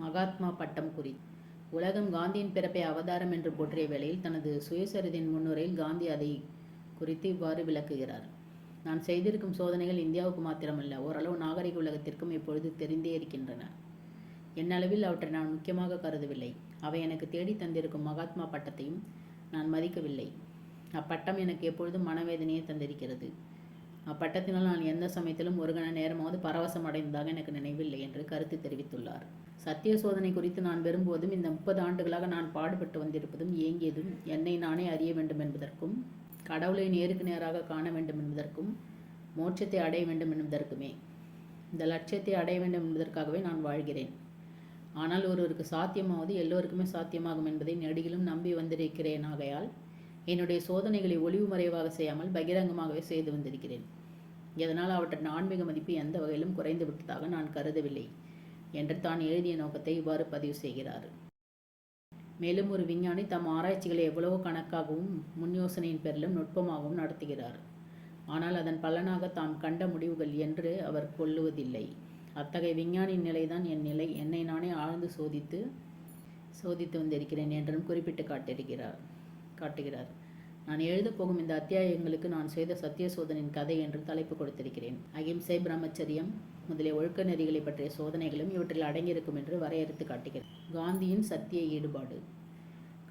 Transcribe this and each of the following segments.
மகாத்மா பட்டம் குறித்து உலகம் காந்தியின் பிறப்பை அவதாரம் என்று போற்றிய வேளையில் தனது சுயசரிதையின் முன்னுரையில் காந்தி அதை குறித்து இவ்வாறு விளக்குகிறார். நான் செய்திருக்கும் சோதனைகள் இந்தியாவுக்கு மாத்திரமல்ல, ஓரளவு நாகரிக உலகத்திற்கும் இப்பொழுது தெரிந்தே இருக்கின்றன. என்னளவில் அவற்றை நான் முக்கியமாக கருதவில்லை. அவை எனக்கு தேடி தந்திருக்கும் மகாத்மா பட்டத்தையும் நான் மதிக்கவில்லை. அப்பட்டம் எனக்கு எப்பொழுதும் மனவேதனையை தந்திருக்கிறது. அப்பட்டத்தினால் நான் எந்த சமயத்திலும் ஒரு கண நேரமாவது பரவசம் அடைந்ததாக எனக்கு நினைவில்லை என்று கருத்து தெரிவித்துள்ளார். சத்திய சோதனை குறித்து நான் விரும்புவதும் இந்த 30 ஆண்டுகளாக நான் பாடுபட்டு வந்திருப்பதும் ஏங்கியதும் என்னை நானே அறிய வேண்டும் என்பதற்கும், கடவுளை நேருக்கு நேராக காண வேண்டும் என்பதற்கும், மோட்சத்தை அடைய வேண்டும் என்பதற்குமே. இந்த லட்சியத்தை அடைய வேண்டும் என்பதற்காகவே நான் வாழ்கிறேன். ஆனால் ஒருவருக்கு சாத்தியமாவது எல்லோருக்குமே சாத்தியமாகும் என்பதை நெடுகிலும் நம்பி வந்திருக்கிறேன். ஆகையால் என்னுடைய சோதனைகளை ஒளிவு மறைவாக செய்யாமல் பகிரங்கமாகவே செய்து வந்திருக்கிறேன். இதனால் அவற்றின் ஆன்மீக மதிப்பு எந்த வகையிலும் குறைந்து விட்டதாக நான் கருதவில்லை என்று தான் எழுதிய நோக்கத்தை இவ்வாறு பதிவு செய்கிறார். மேலும் ஒரு விஞ்ஞானி தம் ஆராய்ச்சிகளை எவ்வளவோ கணக்காகவும் முன் யோசனையின் பேரிலும் நுட்பமாகவும் நடத்துகிறார். ஆனால் அதன் பலனாக தாம் கண்ட முடிவுகள் என்று அவர் கொள்ளுவதில்லை. அத்தகைய விஞ்ஞானியின் நிலைதான் என் நிலை. என்னை நானே ஆழ்ந்து சோதித்து வந்திருக்கிறேன் என்றும் குறிப்பிட்டு காட்டுகிறார். நான் எழுதப் போகும் இந்த அத்தியாயங்களுக்கு நான் செய்த சத்திய சோதனையின் கதை என்று தலைப்பு கொடுத்திருக்கிறேன். அகிம்சை, பிரம்மச்சரியம் முதலிய ஒழுக்க நெறிகளை பற்றிய சோதனைகளும் இவற்றில் அடங்கியிருக்கும் என்று வரையறுத்து காட்டுகிறேன். காந்தியின் சத்திய ஈடுபாடு.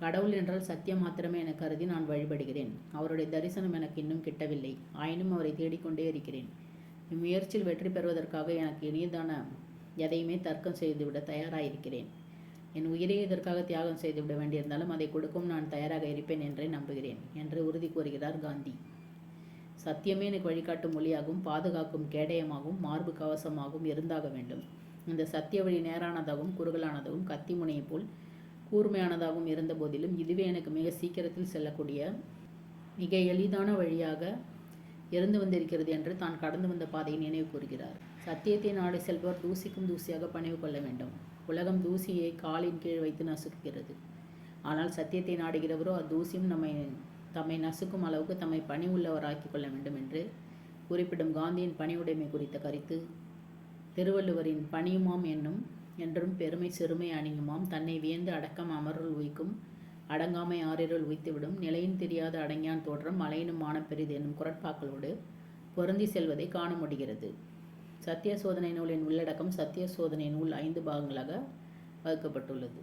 கடவுள் என்றால் சத்தியம் மாத்திரமே என கருதி நான் வழிபடுகிறேன். அவருடைய தரிசனம் எனக்கு இன்னும் கிட்டவில்லை. ஆயினும் அவரை தேடிக்கொண்டே இருக்கிறேன். இம்முயற்சியில் வெற்றி பெறுவதற்காக எனக்கு இனியதான எதையுமே தர்க்கம் செய்துவிட தயாராயிருக்கிறேன். என் உயிரை இதற்காக தியாகம் செய்துவிட வேண்டியிருந்தாலும் அதை கொடுக்கும் நான் தயாராக இருப்பேன் என்றே நம்புகிறேன் என்று உறுதி கூறுகிறார் காந்தி. சத்தியமே எனக்கு வழிகாட்டும் மொழியாகவும் பாதுகாக்கும் கேடயமாகவும் மார்பு கவசமாகவும் இருந்தாக வேண்டும். இந்த சத்திய வழி நேரானதாகவும் குறுகலானதாகவும் கத்தி முனையை போல் கூர்மையானதாகவும் இருந்த போதிலும் இதுவே எனக்கு மிக சீக்கிரத்தில் செல்லக்கூடிய மிக எளிதான வழியாக இருந்து வந்திருக்கிறது என்று தான் கடந்து வந்த பாதையை நினைவு கூறுகிறார். சத்தியத்தை நாடி செல்பவர் தூசிக்கும் தூசியாக பணிவு கொள்ள வேண்டும். உலகம் தூசியை காலின் கீழ் வைத்து நசுக்குகிறது. ஆனால் சத்தியத்தை நாடுகிறவரோ அத்தூசியும் தம்மை நசுக்கும் அளவுக்கு தம்மை பணிவுள்ளவராக்கிக் கொள்ள வேண்டும் என்று குறிப்பிடும் காந்தியின் பணிவுடைமை குறித்த கருத்து திருவள்ளுவரின் பணியுமாம் என்றும் பெருமை சிறுமை அணியுமாம் தன்னை வியந்து அடக்கம் அமருள் உய்க்கும் அடங்காமை ஆறிருள் உய்த்துவிடும் நிலையின் தெரியாத அடங்கியான் தோற்றம் மலையினும் மானப்பெரிது என்னும் குரட்பாக்களோடு பொருந்தி செல்வதை காண முடிகிறது. சத்திய சோதனை நூலின் உள்ளடக்கம் சத்திய சோதனை நூல் 5 பாகங்களாக வகுக்கப்பட்டுள்ளது.